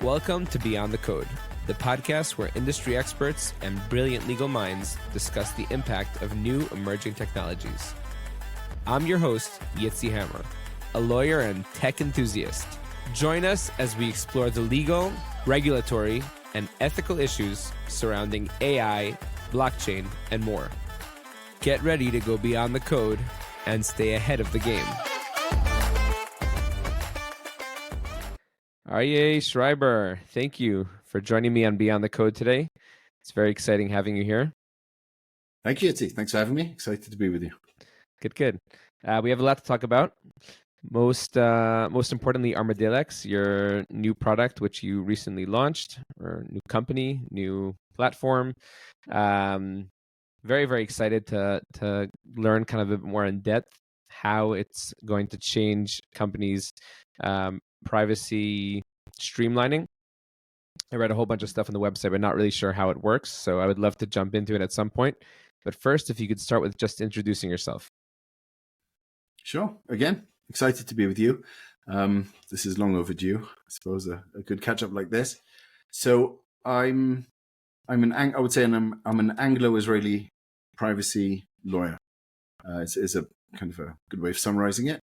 Welcome to Beyond the Code, the podcast where industry experts and brilliant legal minds discuss the impact of new emerging technologies. I'm your host, Yitzi Hammer, a lawyer and tech enthusiast. Join us as we explore the legal, regulatory, and ethical issues surrounding AI, blockchain, and more. Get ready to go beyond the code and stay ahead of the game. Arye, Schreiber, thank you for joining me on Beyond the Code today. It's very exciting having you here. Thank you, Yitzi. Thanks for having me. Excited to be with you. Good. We have a lot to talk about. Most importantly, Armadillex, your new product, which you recently launched, or new company, new platform. Very, very excited to learn kind of a bit more in depth how it's going to change companies' privacy streamlining. I read a whole bunch of stuff on the website, but not really sure how it works. So I would love to jump into it at some point. But first, if you could start with just introducing yourself. Sure. Again, excited to be with you. This is long overdue. I suppose a good catch up like this. So I would say I'm an Anglo-Israeli privacy lawyer. It's a kind of a good way of summarizing it.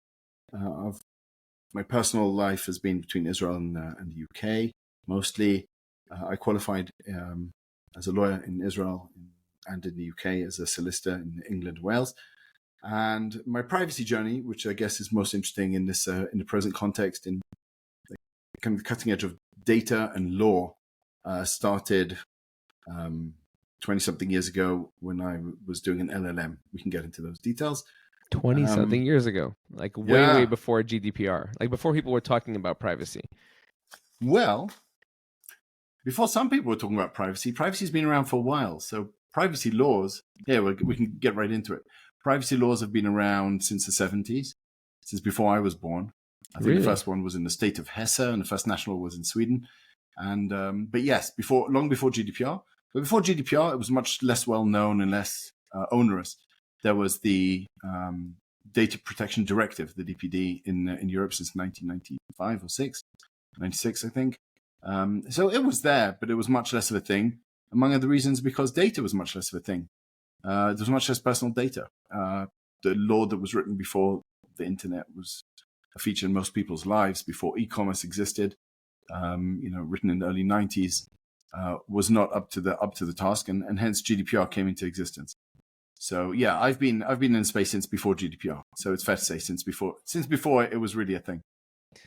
My personal life has been between Israel and the UK. Mostly, I qualified as a lawyer in Israel and in the UK as a solicitor in England and Wales. And my privacy journey, which I guess is most interesting in this in the present context, in the kind of cutting edge of data and law, started 20-something years ago when I was doing an LLM. We can get into those details. 20-something years ago, like way before GDPR, like before people were talking about privacy. Well, before some people were talking about privacy's been around for a while. So privacy laws, we can get right into it. Privacy laws have been around since the 70s, since before I was born. I think The first one was in the state of Hesse, and the first national was in Sweden. And but yes, long before GDPR. But before GDPR, it was much less well known and less onerous. There was the Data Protection Directive, the DPD, in Europe since 1995 or 96, I think. So it was there, but it was much less of a thing, among other reasons because data was much less of a thing. There was much less personal data. The law that was written before the internet was a feature in most people's lives, before e-commerce existed, written in the early 90s, was not up to the task, and hence GDPR came into existence. So yeah, I've been in space since before GDPR. So it's fair to say since before it was really a thing.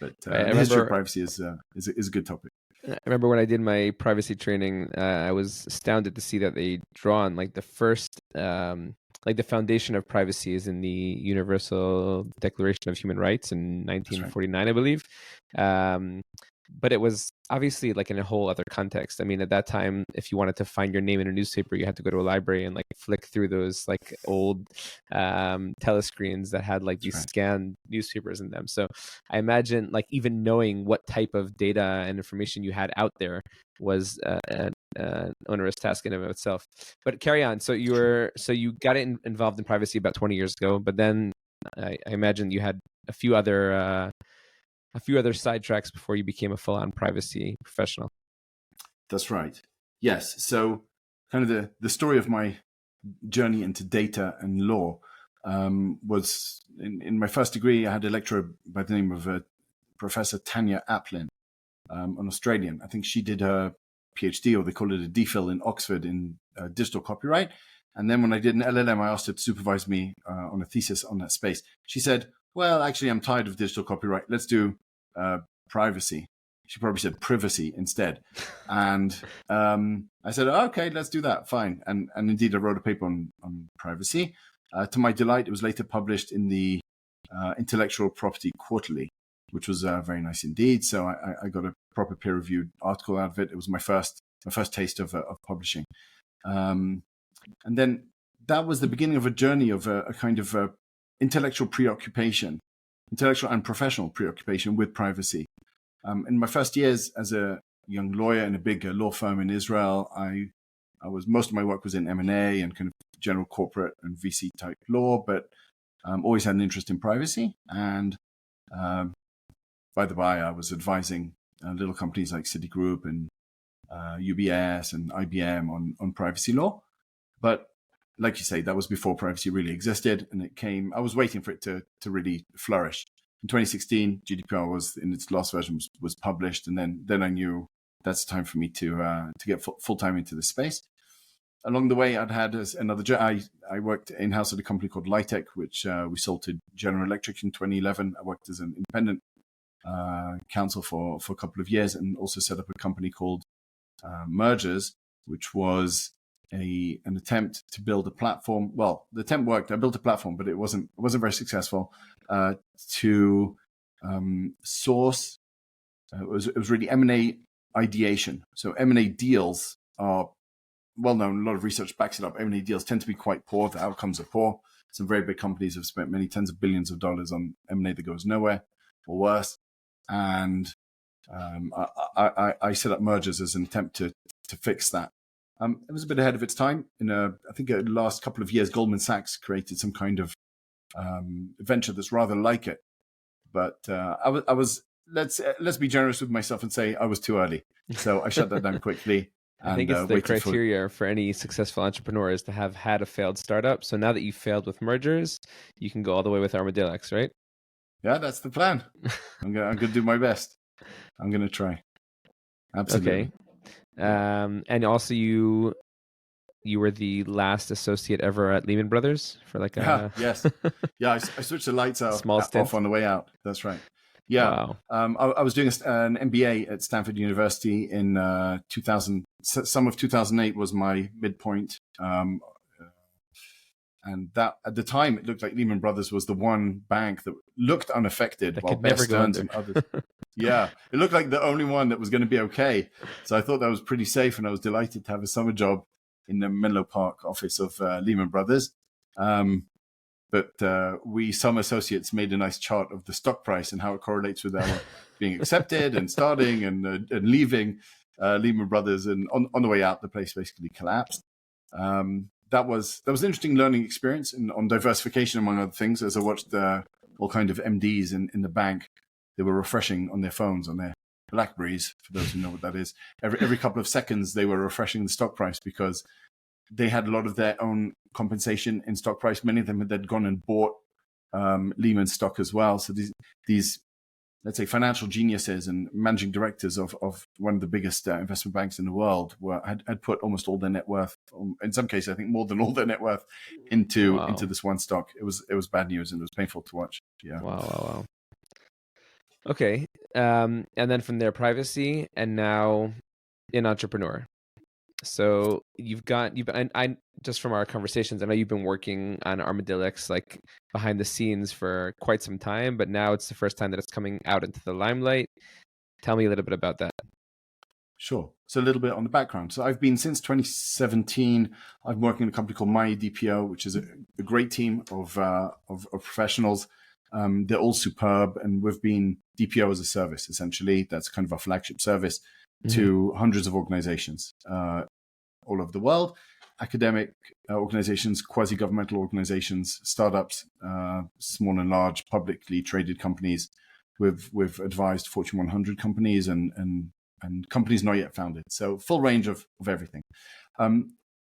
But the history of privacy is a good topic. I remember when I did my privacy training, I was astounded to see that they draw on like the first, like the foundation of privacy is in the Universal Declaration of Human Rights in 1949, I believe. But it was obviously like in a whole other context. I mean, at that time, if you wanted to find your name in a newspaper, you had to go to a library and like flick through those like old telescreens that had like these scanned newspapers in them. So I imagine like even knowing what type of data and information you had out there was an onerous task in and of itself. But carry on. So you got involved in privacy about 20 years ago, but then I imagine you had a few other sidetracks before you became a full-on privacy professional. That's right. Yes. So kind of the story of my journey into data and law was in my first degree, I had a lecturer by the name of Professor Tanya Aplin, an Australian. I think she did her PhD, or they call it a DPhil in Oxford, in digital copyright. And then when I did an LLM, I asked her to supervise me on a thesis on that space. She said, well, actually, I'm tired of digital copyright. Let's do privacy. She probably said privacy instead. And I said, okay, let's do that. Fine. And indeed, I wrote a paper on privacy. To my delight, it was later published in the Intellectual Property Quarterly, which was very nice indeed. So I got a proper peer-reviewed article out of it. It was my first taste of publishing. And then that was the beginning of a journey of a kind of intellectual and professional preoccupation with privacy. In my first years as a young lawyer in a big law firm in Israel, most of my work was in M&A and kind of general corporate and VC type law, but always had an interest in privacy. And by the by, I was advising little companies like Citigroup and UBS and IBM on privacy law. But like you say, that was before privacy really existed, and I was waiting for it to really flourish. In 2016, GDPR was in its last version was published, and then I knew that's time for me to get full time into this space. Along the way, I'd had another job. I worked in-house at a company called Litec, which we sold to General Electric in 2011. I worked as an independent counsel for a couple of years, and also set up a company called Mergers, which was an attempt to build a platform. Well, the attempt worked. I built a platform, but it wasn't very successful. To source, it was really M&A ideation. So M&A deals are well known. A lot of research backs it up. M&A deals tend to be quite poor. The outcomes are poor. Some very big companies have spent many tens of billions of dollars on M&A that goes nowhere or worse. And I set up Mergers as an attempt to fix that. It was a bit ahead of its time. I think the last couple of years, Goldman Sachs created some kind of venture that's rather like it. But I was let's be generous with myself and say I was too early. So I shut that down quickly. I think it's the criteria for any successful entrepreneur is to have had a failed startup. So now that you failed with Mergers, you can go all the way with Armadillex, right? Yeah, that's the plan. I'm gonna do my best. I'm gonna try. Absolutely. Okay. And also you were the last associate ever at Lehman Brothers for like a yes. Yeah, I switched the lights off on the way out. That's right. Yeah. Wow. I was doing an MBA at Stanford University in 2000. Some of 2008 was my midpoint. And that at the time, it looked like Lehman Brothers was the one bank that looked unaffected, while Bear Stearns and others. Yeah, it looked like the only one that was going to be okay. So I thought that was pretty safe, and I was delighted to have a summer job in the Menlo Park office of Lehman Brothers. But some associates made a nice chart of the stock price and how it correlates with our being accepted and starting and leaving Lehman Brothers. And on the way out, the place basically collapsed. That was an interesting learning experience on diversification, among other things. As I watched all kind of MDs in the bank, they were refreshing on their phones, on their Blackberries, for those who know what that is. Every couple of seconds, they were refreshing the stock price because they had a lot of their own compensation in stock price. Many of them had gone and bought Lehman stock as well. So these let's say, financial geniuses and managing directors of one of the biggest investment banks in the world had put almost all their net worth, in some cases, I think more than all their net worth, into this one stock. It was bad news, and it was painful to watch. Yeah. Wow. Okay. And then from there, privacy, and now an entrepreneur. So I just from our conversations, I know you've been working on Armadillex like behind the scenes for quite some time, but now it's the first time that it's coming out into the limelight. Tell me a little bit about that. Sure. So a little bit on the background. So I've been since 2017. I'm working in a company called My DPO, which is a great team of professionals. They're all superb, and we've been DPO as a service, essentially. That's kind of our flagship service to hundreds of organizations all over the world, academic organizations, quasi-governmental organizations, startups, small and large, publicly traded companies. We've advised Fortune 100 companies and companies not yet founded. So full range of everything.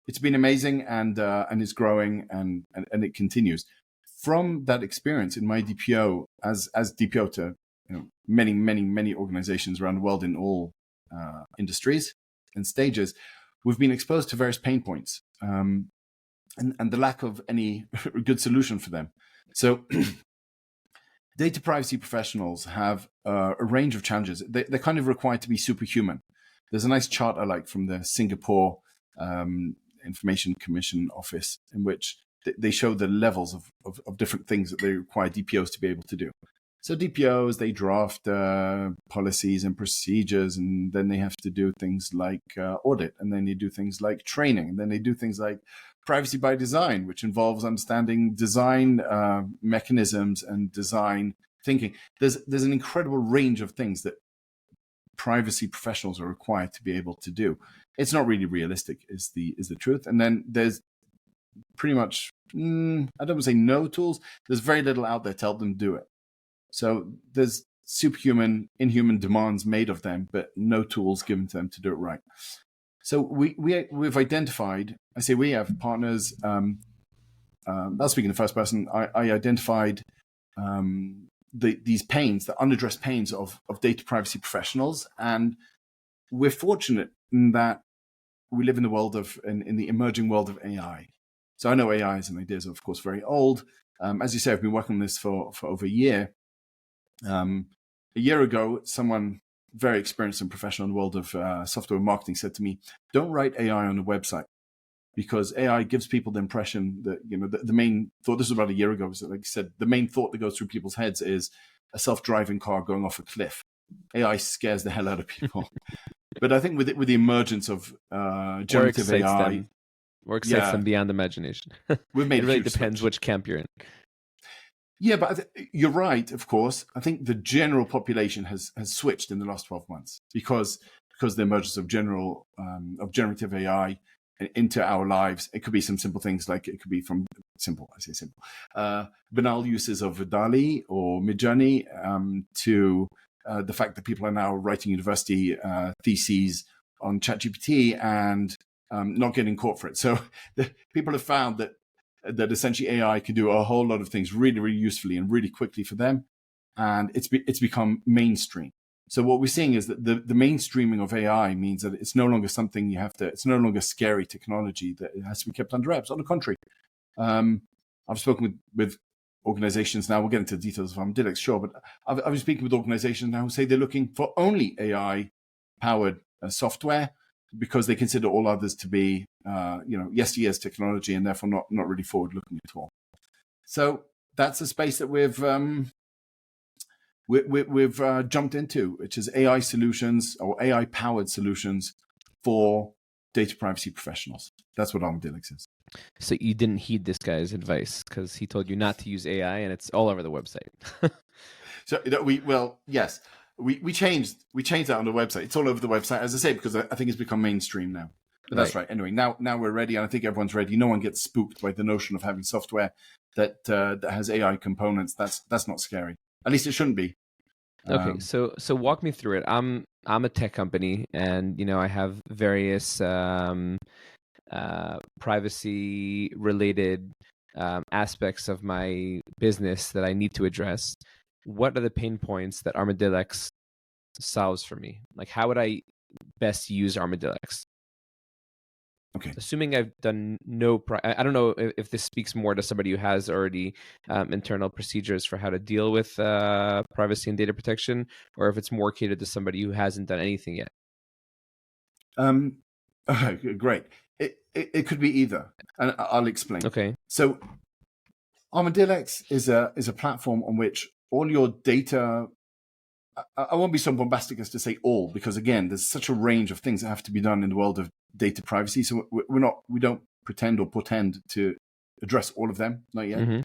It's been amazing, and it's growing, and it continues. From that experience in My DPO, as DPO to many organizations around the world in all industries and stages, we've been exposed to various pain points and the lack of any good solution for them. So data privacy professionals have a range of challenges. They're kind of required to be superhuman. There's a nice chart I like from the Singapore Information Commission office, in which they show the levels of different things that they require DPOs to be able to do. So DPOs, they draft policies and procedures, and then they have to do things like audit, and then they do things like training, and then they do things like privacy by design, which involves understanding design mechanisms and design thinking. There's an incredible range of things that privacy professionals are required to be able to do. It's not really realistic, is the truth. And then there's pretty much, I don't want to say no tools. There's very little out there to help them do it. So there's superhuman, inhuman demands made of them, but no tools given to them to do it right. So we've identified, I say we have partners, I'll speak in the first person, I identified these pains, the unaddressed pains of data privacy professionals. And we're fortunate in that we live in the world in the emerging world of AI. So I know AI as an idea is, of course, very old. As you say, I've been working on this for over a year. A year ago, someone very experienced and professional in the world of software marketing said to me, don't write AI on a website, because AI gives people the impression that, the main thought, this was about a year ago, was like you said, the main thought that goes through people's heads is a self-driving car going off a cliff. AI scares the hell out of people. But I think with the emergence of generative AI, or excites them beyond imagination. We've made it really depends which camp you're in. Yeah, but you're right. Of course, I think the general population has switched in the last 12 months because the emergence of generative AI into our lives. It could be some simple things, like it could be from banal uses of DALL-E or Midjourney to the fact that people are now writing university theses on ChatGPT and not getting caught for it. So people have found that essentially AI can do a whole lot of things really, really usefully and really quickly for them, and it's become mainstream. So what we're seeing is that the mainstreaming of AI means that it's no longer something it's no longer scary technology that it has to be kept under wraps. On the contrary, I've spoken with organizations now. We'll get into the details of Armadillex, sure, but I've been speaking with organizations now who say they're looking for only AI-powered software because they consider all others to be, yesteryear's technology and therefore not really forward-looking at all. So that's a space that we've jumped into, which is AI solutions or AI-powered solutions for data privacy professionals. That's what Armadillex is. So you didn't heed this guy's advice because he told you not to use AI, and it's all over the website. So yes, we changed that on the website. It's all over the website, as I say, because I think it's become mainstream now. But that's right. Anyway, now we're ready, and I think everyone's ready. No one gets spooked by the notion of having software that has AI components. That's not scary. At least it shouldn't be. Okay, so walk me through it. I'm a tech company, and I have various privacy related aspects of my business that I need to address. What are the pain points that Armadillex solves for me? Like, how would I best use Armadillex? Okay. Assuming I've done I don't know if this speaks more to somebody who has already internal procedures for how to deal with privacy and data protection, or if it's more catered to somebody who hasn't done anything yet. Okay, great. It could be either, and I'll explain. Okay. So Armadillex is a platform on which all your data. I won't be so bombastic as to say all, because again, there's such a range of things that have to be done in the world of data privacy. So we don't pretend or portend to address all of them, not yet. Mm-hmm.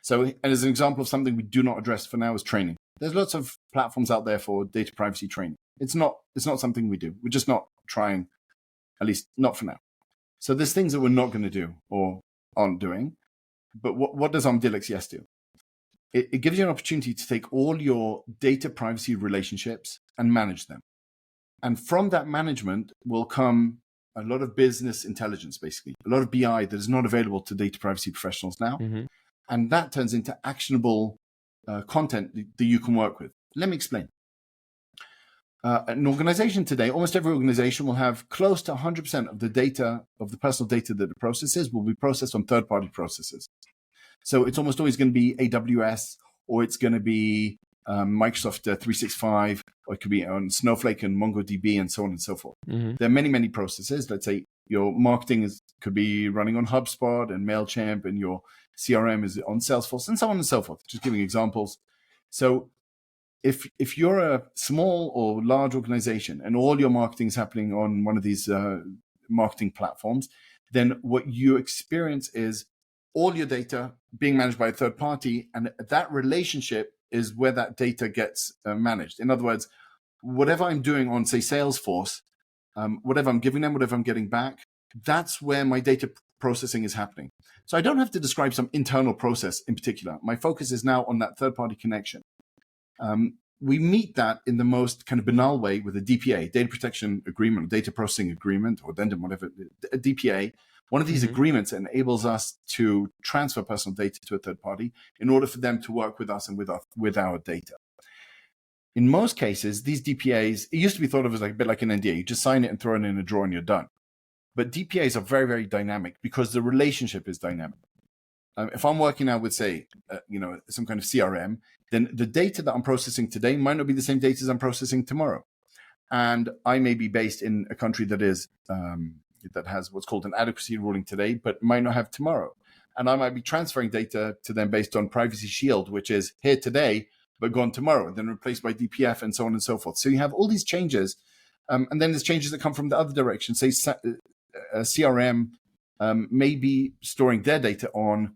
So, and as an example of something we do not address for now is training. There's lots of platforms out there for data privacy training. It's not something we do. We're just not trying, at least not for now. So there's things that we're not going to do or aren't doing. But what does Armadillex Yes do? It gives you an opportunity to take all your data privacy relationships and manage them. And from that management will come a lot of business intelligence, basically, a lot of BI that is not available to data privacy professionals now. Mm-hmm. And that turns into actionable content that you can work with. Let me explain. An organization today, almost every organization will have close to 100% of the data, of the personal data that it processes, will be processed on third-party processes. So it's almost always going to be AWS, or it's going to be Microsoft 365, or it could be on Snowflake and MongoDB and so on and so forth. Mm-hmm. There are many, many processes. Let's say your marketing could be running on HubSpot and MailChimp, and your CRM is on Salesforce, and so on and so forth, just giving examples. So if you're a small or large organization and all your marketing is happening on one of these marketing platforms, then what you experience is all your data being managed by a third party, and that relationship is where that data gets managed. In other words, whatever I'm doing on, say, Salesforce, whatever I'm giving them, whatever I'm getting back, that's where my data processing is happening. So I don't have to describe some internal process in particular. My focus is now on that third-party connection. we meet that in the most kind of banal way with a DPA, data protection agreement, data processing agreement, or addendum, whatever, a DPA. One of these agreements enables us to transfer personal data to a third party in order for them to work with us and with our data. In most cases, these DPAs, it used to be thought of as like a bit like an NDA. You just sign it and throw it in a drawer and you're done. But DPAs are very, very dynamic because the relationship is dynamic. If I'm working now with, say, some kind of CRM, then the data that I'm processing today might not be the same data as I'm processing tomorrow. And I may be based in a country that is that has what's called an adequacy ruling today, but might not have tomorrow. And I might be transferring data to them based on Privacy Shield, which is here today, but gone tomorrow, and then replaced by DPF and so on and so forth. So you have all these changes. And then there's changes that come from the other direction. Say a CRM may be storing their data on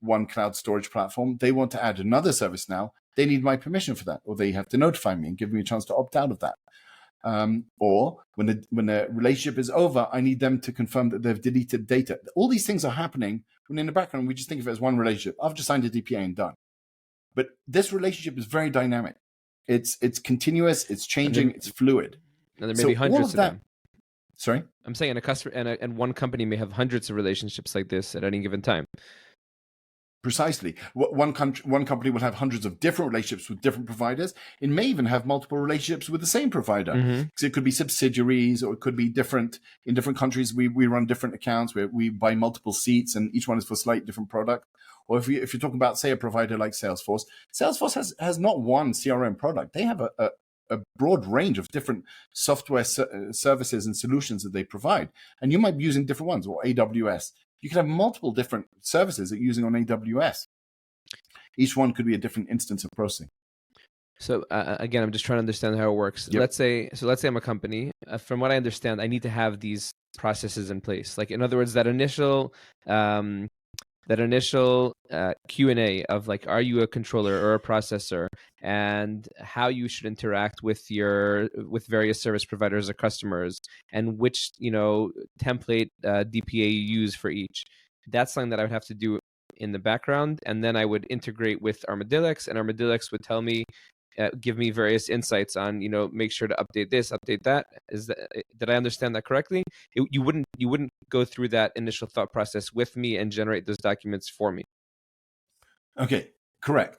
one cloud storage platform. They want to add another service now. They need my permission for that, or they have to notify me and give me a chance to opt out of that. Or when the relationship is over, I need them to confirm that they've deleted data. All these things are happening when in the background we just think of it as one relationship. I've just signed a DPA and done. But this relationship is very dynamic. It's continuous, it's changing, it's fluid. And there may be hundreds of them. Sorry? I'm saying a customer and one company may have hundreds of relationships like this at any given time. Precisely. One company will have hundreds of different relationships with different providers. It may even have multiple relationships with the same provider. Because it could be subsidiaries, or it could be different. In different countries, we run different accounts where we buy multiple seats and each one is for a slightly different product. Or if you're talking about, say, a provider like Salesforce, Salesforce has not one CRM product. They have a broad range of different software services and solutions that they provide. And you might be using different ones, or AWS. You could have multiple different services that you're using on AWS. Each one could be a different instance of processing. So again, I'm just trying to understand how it works. Yep. Let's say I'm a company. From what I understand, I need to have these processes in place. Like, in other words, that initial Q&A of like, are you a controller or a processor, and how you should interact with various service providers or customers, and which template DPA you use for each. That's something that I would have to do in the background, and then I would integrate with Armadillex, and Armadillex would tell me, give me various insights on, make sure to update this, update that. Did I understand that correctly? You wouldn't go through that initial thought process with me and generate those documents for me. Okay, correct.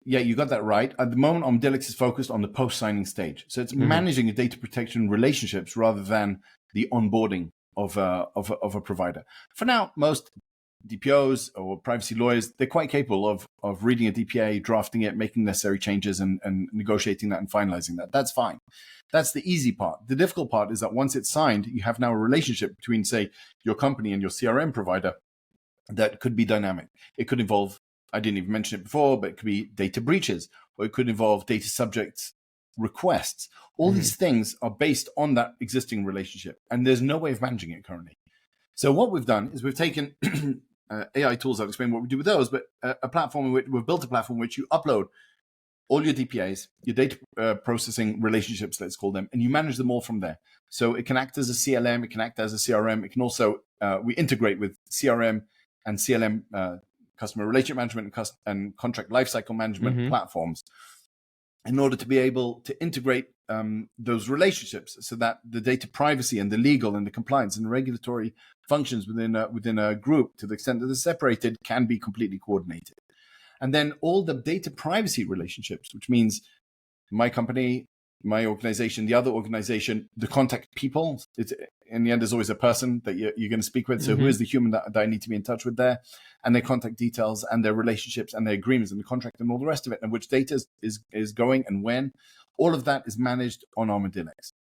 Yeah, you got that right. At the moment, Armadillex is focused on the post-signing stage. So it's managing the data protection relationships rather than the onboarding of a provider. For now, most DPOs or privacy lawyers, they're quite capable of reading a DPA, drafting it, making necessary changes, and negotiating that and finalizing that. That's fine. That's the easy part. The difficult part is that once it's signed, you have now a relationship between, say, your company and your CRM provider that could be dynamic. It could involve, I didn't even mention it before, but it could be data breaches, or it could involve data subject requests. All these things are based on that existing relationship, and there's no way of managing it currently. So what we've done is we've taken AI tools. I'll explain what we do with those, but a platform in which we've built a platform in which you upload all your DPAs, your data processing relationships, let's call them, and you manage them all from there. So it can act as a CLM, it can act as a CRM, it can also, we integrate with CRM and CLM, customer relationship management and contract lifecycle management platforms, in order to be able to integrate those relationships so that the data privacy and the legal and the compliance and the regulatory functions within a group, to the extent that they're separated, can be completely coordinated. And then all the data privacy relationships, which means my company, my organization, the other organization, the contact people, in the end, there's always a person that you're going to speak with. So who is the human that I need to be in touch with there, and their contact details and their relationships and their agreements and the contract and all the rest of it, and which data is going and when. All of that is managed on Armadillex.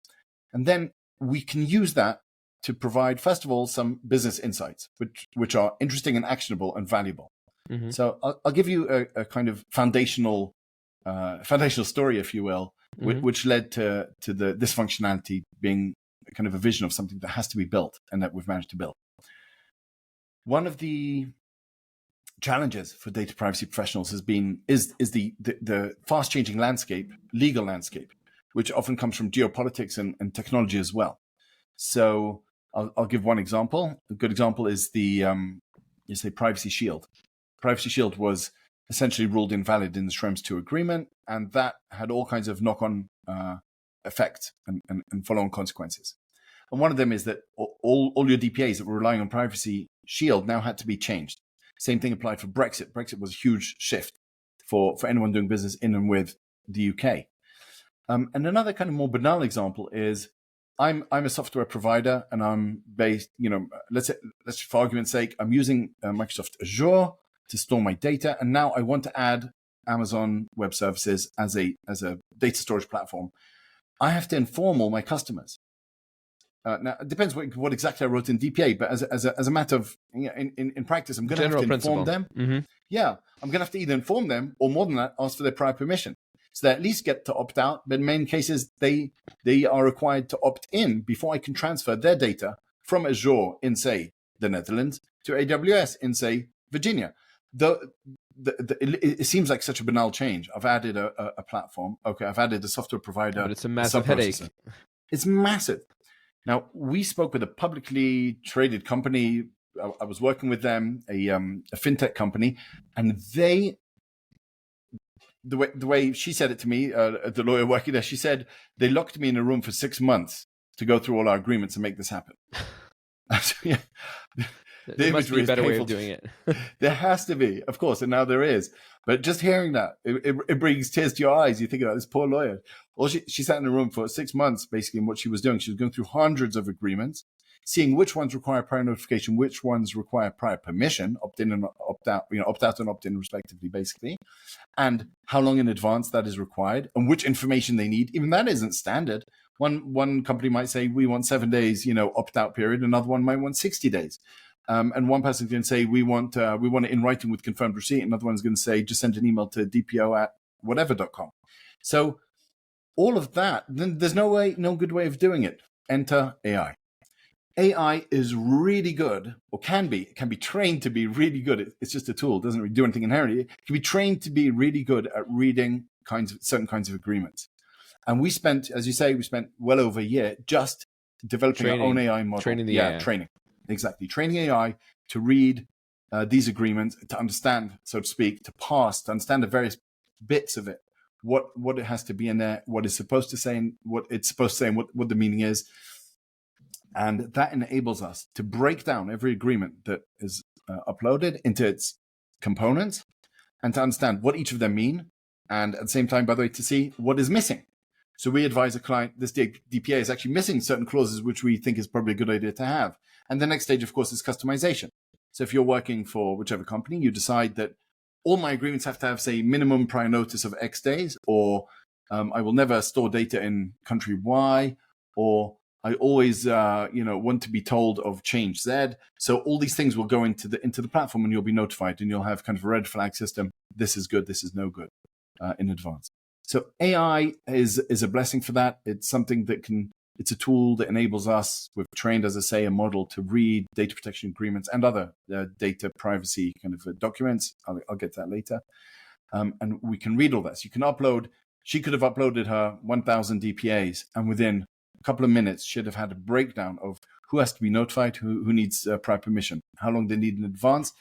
And then we can use that to provide, first of all, some business insights, which are interesting and actionable and valuable. So I'll give you a kind of foundational story, if you will, which led to this functionality being kind of a vision of something that has to be built and that we've managed to build. One of the challenges for data privacy professionals is the fast changing legal landscape, which often comes from geopolitics and technology as well. So I'll give one example. A good example is the Privacy Shield. Privacy Shield was essentially ruled invalid in the Schrems 2 agreement, and that had all kinds of knock-on effects and follow-on consequences. And one of them is that all your DPAs that were relying on Privacy Shield now had to be changed. Same thing applied for Brexit. Brexit was a huge shift for anyone doing business in and with the UK. And another kind of more banal example is I'm a software provider, and I'm based, let's for argument's sake, I'm using Microsoft Azure to store my data, and now I want to add Amazon Web Services as a data storage platform. I have to inform all my customers. Now it depends what exactly I wrote in DPA, but as a matter of in practice, I'm going to have to inform them. Mm-hmm. Yeah, I'm going to have to either inform them, or more than that, ask for their prior permission. So they at least get to opt out, but in many cases, they are required to opt in before I can transfer their data from Azure in, say, the Netherlands to AWS in, say, Virginia. It seems like such a banal change. I've added a platform. Okay, I've added a software provider. But it's a massive headache. It's massive. Now, we spoke with a publicly traded company. I was working with them, a fintech company, and they... The way she said it to me, the lawyer working there, she said they locked me in a room for 6 months to go through all our agreements and make this happen. So, yeah. There must be a better way of doing it. There has to be, of course, and now there is. But just hearing that, it brings tears to your eyes. You think about this poor lawyer. Well, she sat in a room for 6 months, basically, and what she was doing, she was going through hundreds of agreements, seeing which ones require prior notification, which ones require prior permission, opt-in and opt-out, opt-out and opt-in respectively, basically, and how long in advance that is required, and which information they need. Even that isn't standard. One company might say, we want 7 days, opt-out period. Another one might want 60 days. And one person's going to say, we want it in writing with confirmed receipt. Another one's going to say, just send an email to dpo@whatever.com. So all of that, then there's no good way of doing it. Enter AI. AI is really good, or can be trained to be really good. It's just a tool. It doesn't really do anything inherently. It can be trained to be really good at reading certain kinds of agreements. And we spent, as you say, well over a year just developing our own AI model. Training the AI. Training. Exactly. Training AI to read these agreements, to understand, so to speak, to understand the various bits of it, what it has to be in there, what it's supposed to say, and what it's supposed to say, and what the meaning is. And that enables us to break down every agreement that is uploaded into its components and to understand what each of them mean. And at the same time, by the way, to see what is missing. So we advise a client, this DPA is actually missing certain clauses, which we think is probably a good idea to have. And the next stage, of course, is customization. So if you're working for whichever company, you decide that all my agreements have to have, say, minimum prior notice of X days, or I will never store data in country Y, or I always, want to be told of change Z. So all these things will go into the platform, and you'll be notified, and you'll have kind of a red flag system. This is good. This is no good in advance. So AI is a blessing for that. It's something that it's a tool that enables us. We've trained, as I say, a model to read data protection agreements and other data privacy kind of documents. I'll get to that later. And we can read all that. So you can upload. She could have uploaded her 1,000 DPAs, and within a couple of minutes, she'd have had a breakdown of who has to be notified, who needs prior permission, how long they need in advance.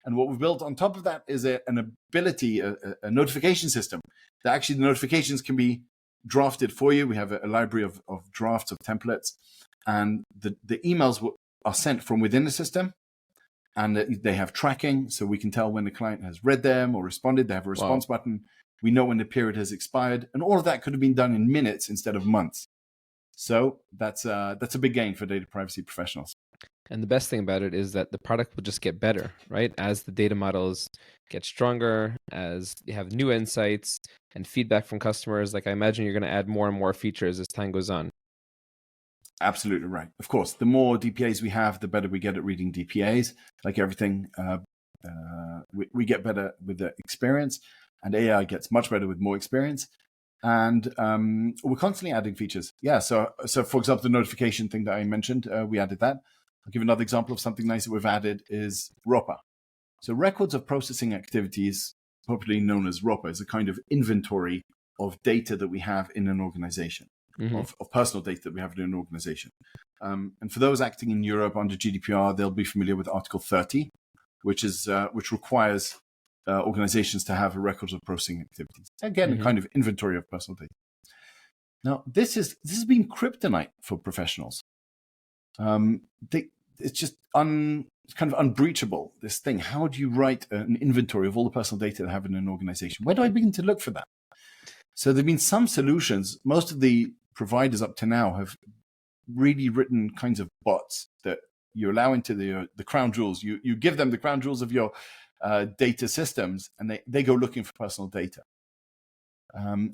And what we've built on top of that is an ability, a notification system, that actually the notifications can be drafted for you. We have a library of drafts of templates, and the emails are sent from within the system, and they have tracking, so we can tell when the client has read them or responded. They have a response button. We know when the period has expired, and all of that could have been done in minutes instead of months. So that's a big gain for data privacy professionals. And the best thing about it is that the product will just get better, right? As the data models get stronger, as you have new insights and feedback from customers, like I imagine you're going to add more and more features as time goes on. Absolutely right. Of course, the more DPAs we have, the better we get at reading DPAs. Like everything, we get better with the experience, and AI gets much better with more experience. And we're constantly adding features. Yeah. So for example, the notification thing that I mentioned, we added that. I'll give another example of something nice that we've added is ROPA. So records of processing activities, popularly known as ROPA, is a kind of inventory of data that we have in an organization, of personal data that we have in an organization. And for those acting in Europe under GDPR, they'll be familiar with Article 30, which requires organizations to have a record of processing activities. Again, a Mhm. kind of inventory of personal data. Now, this has been kryptonite for professionals. It's just it's kind of unbreachable, this thing. How do you write an inventory of all the personal data they have in an organization? Where do I begin to look for that? So there have been some solutions. Most of the providers up to now have really written kinds of bots that you allow into the crown jewels. You give them the crown jewels of your data systems, and they go looking for personal data.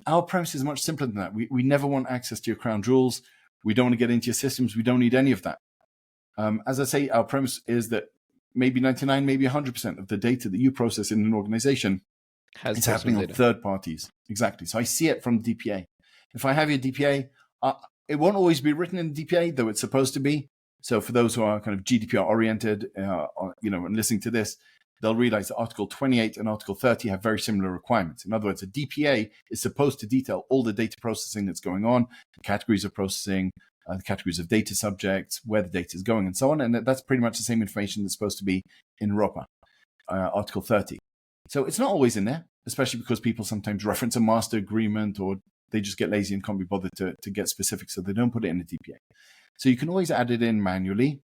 Our premise is much simpler than that. We never want access to your crown jewels. We don't want to get into your systems. We don't need any of that. As I say, our premise is that maybe 99, maybe 100% of the data that you process in an organization is happening on third parties. Exactly. So I see it from DPA. If I have your DPA, it won't always be written in DPA, though it's supposed to be. So for those who are kind of GDPR oriented, and listening to this, they'll realize that Article 28 and Article 30 have very similar requirements. In other words, a DPA is supposed to detail all the data processing that's going on, the categories of processing, the categories of data subjects, where the data is going, and so on. And that's pretty much the same information that's supposed to be in ROPA, Article 30. So it's not always in there, especially because people sometimes reference a master agreement, or they just get lazy and can't be bothered to get specific, so they don't put it in a DPA. So you can always add it in manually.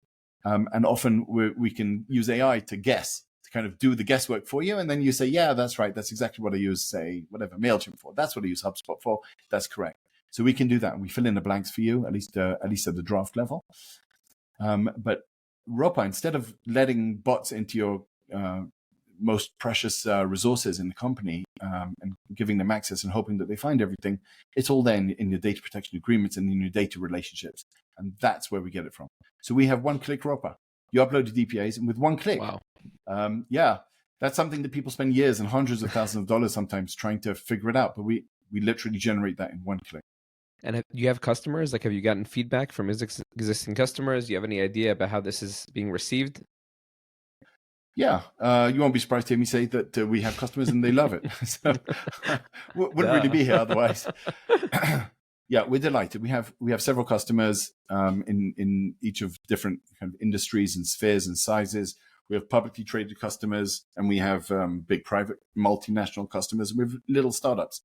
And often we can use AI to guess, to kind of do the guesswork for you. And then you say, yeah, that's right. That's exactly what I use, say, whatever, MailChimp for. That's what I use HubSpot for. That's correct. So we can do that. We fill in the blanks for you, at least at the draft level. But ROPA, instead of letting bots into your most precious resources in the company and giving them access and hoping that they find everything, it's all there in your data protection agreements and in your data relationships. And that's where we get it from. So we have one-click ROPA. You upload the DPAs, and with one click, wow. That's something that people spend years and hundreds of thousands of dollars sometimes trying to figure it out. But we literally generate that in one click. And do you have customers? Like, have you gotten feedback from existing customers? Do you have any idea about how this is being received? Yeah, you won't be surprised to hear me say that we have customers and they love it. So wouldn't really be here otherwise. Yeah, we're delighted. We have several customers in each of different kind of industries and spheres and sizes. We have publicly traded customers, and we have big private multinational customers, and we have little startups.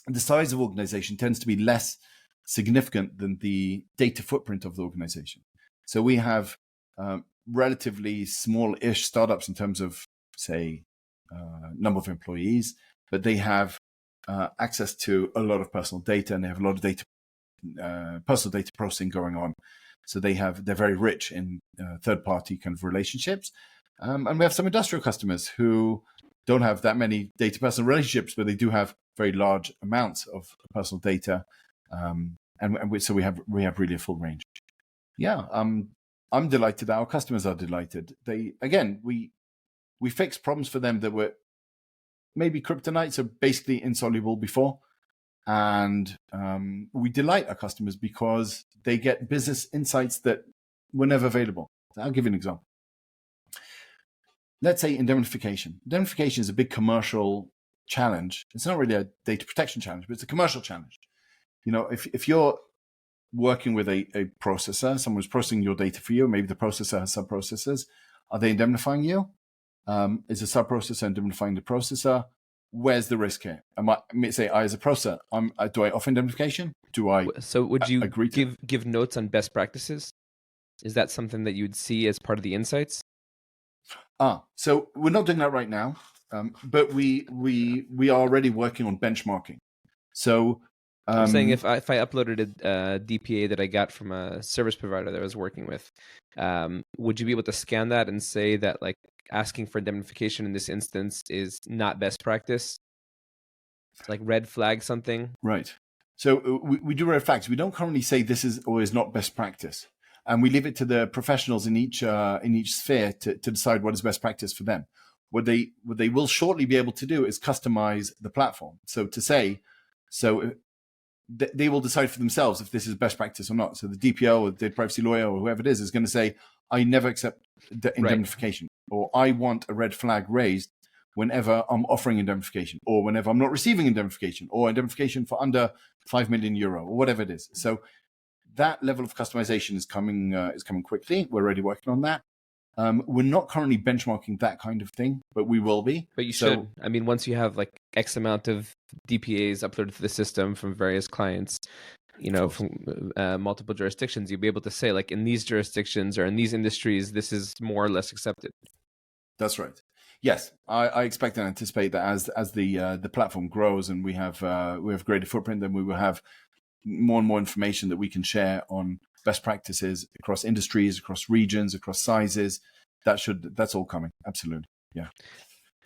The size of organization tends to be less significant than the data footprint of the organization. So we have relatively small-ish startups in terms of, say, number of employees, but they have access to a lot of personal data, and they have a lot of data, personal data processing going on. So they're very rich in third-party kind of relationships. And we have some industrial customers who don't have that many data personal relationships, but they do have very large amounts of personal data. So we have really a full range. Yeah, I'm delighted. Our customers are delighted. We fix problems for them that were maybe kryptonite, so basically insoluble before. And we delight our customers because they get business insights that were never available. I'll give you an example. Let's say indemnification. Indemnification is a big commercial challenge. It's not really a data protection challenge, but it's a commercial challenge. If you're working with a processor, someone's processing your data for you, maybe the processor has sub-processors, are they indemnifying you? Is a sub-processor indemnifying the processor? Where's the risk here? I as a processor, do I offer indemnification? So would you agree to give notes on best practices? Is that something that you would see as part of the insights? So we're not doing that right now, but we are already working on benchmarking. So I'm saying if I uploaded a DPA that I got from a service provider that I was working with, would you be able to scan that and say that, like, asking for indemnification in this instance is not best practice? Like red flag something? Right. So we do red flags. We don't currently say this is or is not best practice. And we leave it to the professionals in each sphere to decide what is best practice for them. What they will shortly be able to do is customize the platform. They will decide for themselves if this is best practice or not. So the DPO or the data privacy lawyer or whoever it is going to say, I never accept indemnification, or I want a red flag raised whenever I'm offering indemnification, or whenever I'm not receiving indemnification, or indemnification for under 5 million euro, or whatever it is. So that level of customization is coming quickly. We're already working on that. We're not currently benchmarking that kind of thing, but we will be. But you should. I mean, once you have like X amount of DPAs uploaded to the system from various clients, from multiple jurisdictions, you'll be able to say, like, in these jurisdictions or in these industries, this is more or less accepted. That's right. Yes, I expect and anticipate that as the platform grows and we have greater footprint, then we will have more and more information that we can share on best practices across industries, across regions, across sizes. That's all coming. Absolutely. Yeah.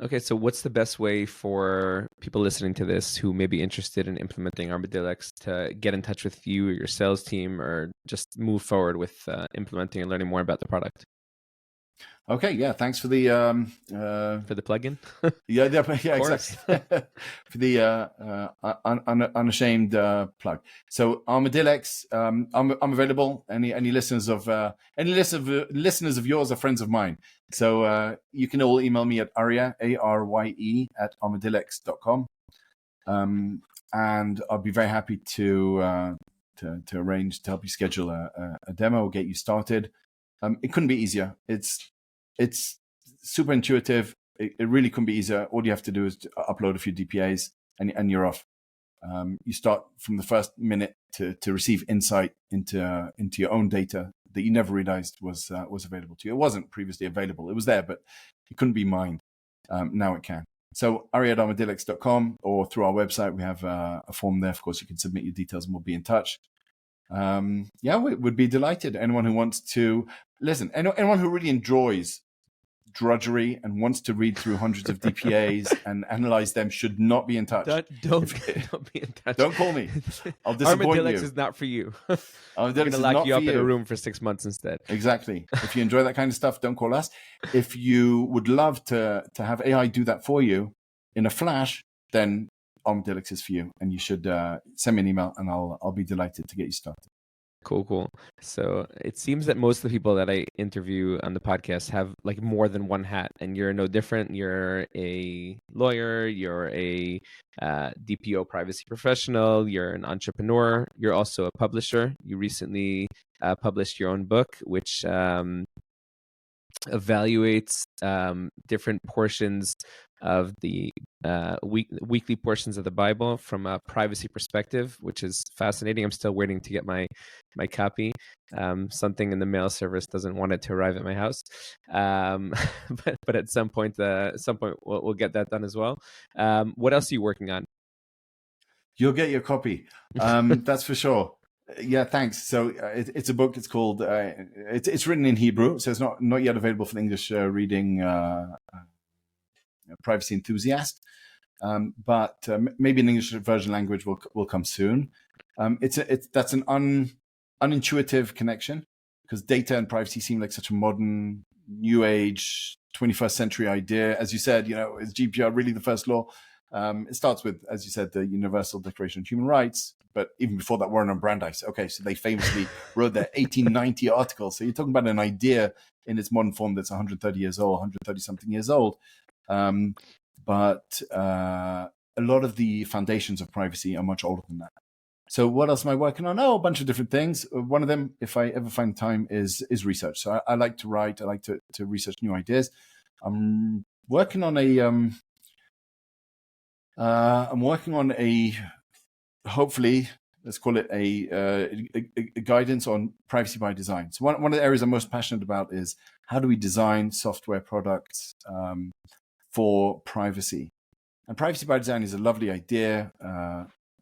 Okay, so what's the best way for people listening to this who may be interested in implementing Armadillex to get in touch with you or your sales team, or just move forward with implementing and learning more about the product? Okay, yeah. Thanks for the plugin. yeah, exactly. For the unashamed plug. So Armadillex, I'm available. Any listeners of listeners of yours are friends of mine. So you can all email me at Arye, ARYE @armadillex.com, and I'll be very happy to arrange to help you schedule a demo or get you started. It couldn't be easier. It's super intuitive. It really couldn't be easier. All you have to do is to upload a few DPAs and you're off. You start from the first minute to receive insight into your own data that you never realized was available to you. It wasn't previously available. It was there, but it couldn't be mined. Now it can. So Arye@armadillex.com, or through our website, we have a form there. Of course, you can submit your details and we'll be in touch. Yeah, we would be delighted. Anyone who wants to listen, anyone who really enjoys drudgery and wants to read through hundreds of DPAs and analyze them should not be in touch. Don't be in touch. Don't call me. I'll disappoint Armadillex you. is not for you. I'm going to lock you up in a room for 6 months instead. Exactly. If you enjoy that kind of stuff, don't call us. If you would love to have AI do that for you in a flash, then Armadillex is for you, and you should send me an email, and I'll be delighted to get you started. Cool. So it seems that most of the people that I interview on the podcast have like more than one hat, and you're no different. You're a lawyer, you're a DPO privacy professional, you're an entrepreneur, you're also a publisher. You recently published your own book, which evaluates different portions of the weekly portions of the Bible from a privacy perspective, which is fascinating. I'm still waiting to get my copy. Something in the mail service doesn't want it to arrive at my house, but at some point we'll get that done as well. What else are you working on? You'll get your copy. That's for sure. Yeah, thanks. So it's a book. It's called. It's written in Hebrew, so it's not yet available for the English reading privacy enthusiast. But maybe an English version language will come soon. That's an unintuitive connection, because data and privacy seem like such a modern, new age, 21st century idea. As you said, is GDPR really the first law? It starts with, as you said, the Universal Declaration of Human Rights. But even before that, Warren and Brandeis. Okay, so they famously wrote their 1890 article. So you're talking about an idea in its modern form that's 130 years old, 130 something years old. But a lot of the foundations of privacy are much older than that. So what else am I working on? Oh, a bunch of different things. One of them, if I ever find time, is research. So I like to write. I like to research new ideas. I'm working on hopefully, let's call it a guidance on privacy by design. So one of the areas I'm most passionate about is how do we design software products for privacy. And privacy by design is a lovely idea.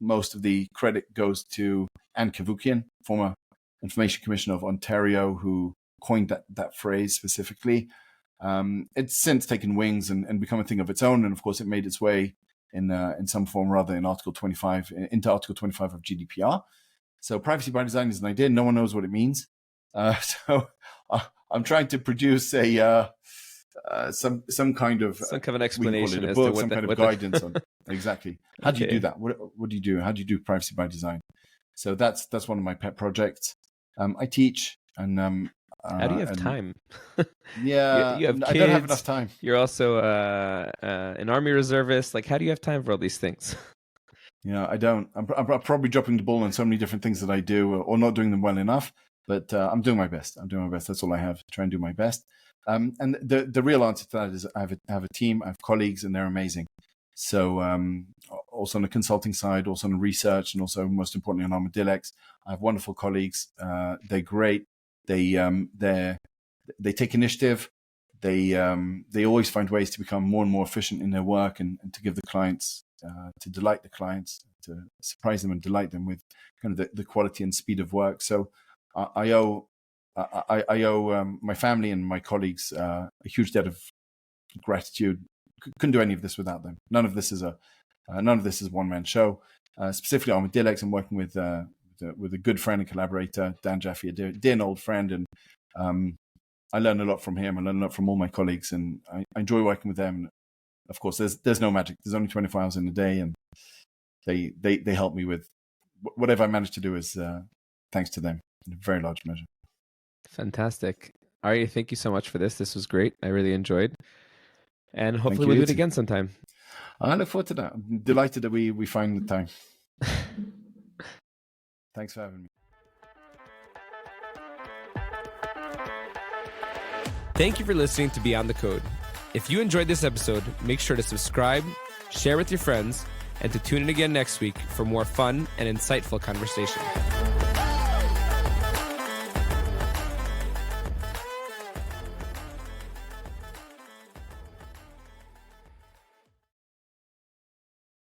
Most of the credit goes to Anne Cavoukian, former Information Commissioner of Ontario, who coined that phrase specifically. It's since taken wings and become a thing of its own. And of course, it made its way in some form or other into Article 25 of GDPR. So privacy by design is an idea. No one knows what it means. So I'm trying to produce some kind of an explanation, a book, some kind of guidance on exactly how do you do that. What do you do? How do you do privacy by design? So that's one of my pet projects. I teach and. How do you have time? Yeah, you have kids, I don't have enough time. You're also an army reservist. Like, how do you have time for all these things? Yeah, I don't. I'm probably dropping the ball on so many different things that I do, or not doing them well enough. But I'm doing my best. That's all I have. Try and do my best. And the real answer to that is I have a team, I have colleagues, and they're amazing. So also on the consulting side, also on research, and also most importantly on Armadillex, I have wonderful colleagues. They're great. They take initiative. They always find ways to become more and more efficient in their work and to give the clients, to delight the clients, to surprise them and delight them with kind of the quality and speed of work. So I owe my family and my colleagues a huge debt of gratitude. Couldn't do any of this without them. None of this is a one-man show. Specifically, Armadillex, I'm working with a good friend and collaborator, Dan Jaffe, a dear and old friend, and I learn a lot from him. I learn a lot from all my colleagues, and I enjoy working with them. Of course, there's no magic. There's only 24 hours in a day, and they help me with whatever I manage to do is thanks to them in a very large measure. Fantastic. Arye, thank you so much for this. This was great. I really enjoyed. And hopefully we'll do it again sometime. I look forward to that. I'm delighted that we find the time. Thanks for having me. Thank you for listening to Beyond the Code. If you enjoyed this episode, make sure to subscribe, share with your friends, and to tune in again next week for more fun and insightful conversation.